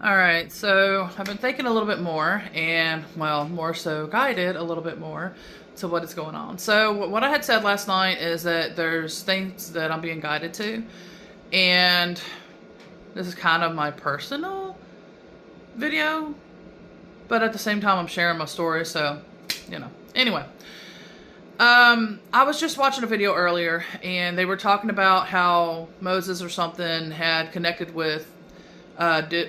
All right, so I've been thinking a little bit more and, well, more so guided a little bit more to what is going on. So what I had said last night is that there's things that I'm being guided to, and this is kind of my personal video, but at the same time I'm sharing my story, so, Anyway, I was just watching a video earlier, and they were talking about how Moses or something had connected with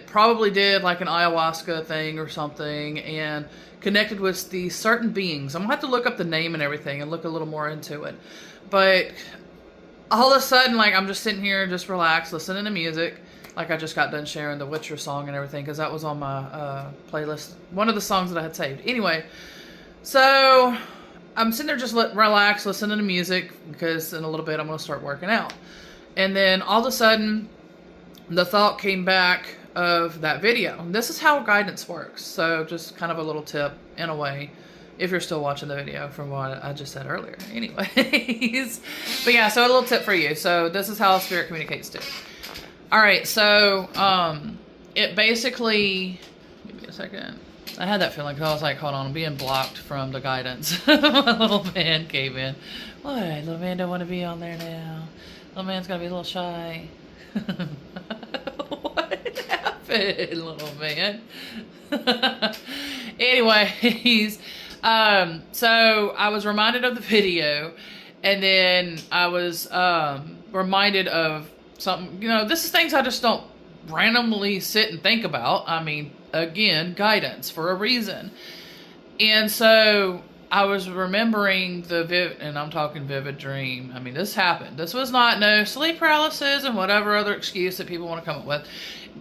probably did like an ayahuasca thing or something and connected with these certain beings. I'm gonna have to look up the name and everything and look a little more into it. But all of a sudden, like, I'm just sitting here just relaxed, listening to music. Like, I just got done sharing the Witcher song and everything because that was on my playlist. One of the songs that I had saved. Anyway, so I'm sitting there just relaxed, listening to music because in a little bit I'm gonna start working out. And then all of a sudden, the thought came back of that video. This is how guidance works. So just kind of a little tip in a way, if you're still watching the video from what I just said earlier. Anyways, but yeah, so a little tip for you. So this is how spirit communicates too. All right, so it basically, give me a second. I had that feeling because I was like, hold on, I'm being blocked from the guidance. My little man came in. What? Little man don't want to be on there now. Little man's got to be a little shy. What happened, little man? Anyways, so I was reminded of the video, and then I was reminded of something. This is things I just don't randomly sit and think about. I mean, again, guidance for a reason. And so I was remembering and I'm talking vivid dream. I mean, this happened. This was not no sleep paralysis and whatever other excuse that people want to come up with.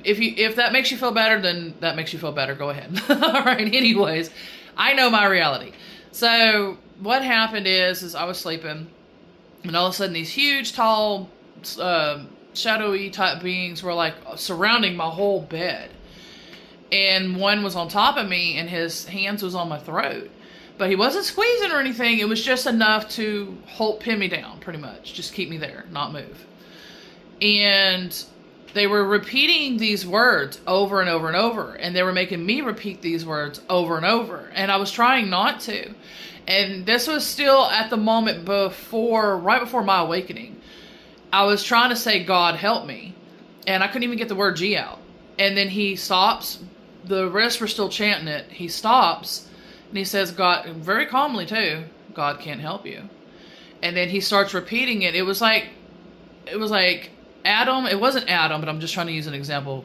If that makes you feel better, then that makes you feel better. Go ahead. All right. Anyways, I know my reality. So what happened is I was sleeping, and all of a sudden these huge, tall, shadowy type beings were like surrounding my whole bed. And one was on top of me, and his hands was on my throat. But he wasn't squeezing or anything. It was just enough to pin me down, pretty much. Just keep me there, not move. And they were repeating these words over and over and over. And they were making me repeat these words over and over. And I was trying not to. And this was still at the moment right before my awakening. I was trying to say, God, help me. And I couldn't even get the word G out. And then he stops. The rest were still chanting it. He stops. And he says, God, very calmly too, God can't help you. And then he starts repeating it. It was like Adam. It wasn't Adam, but I'm just trying to use an example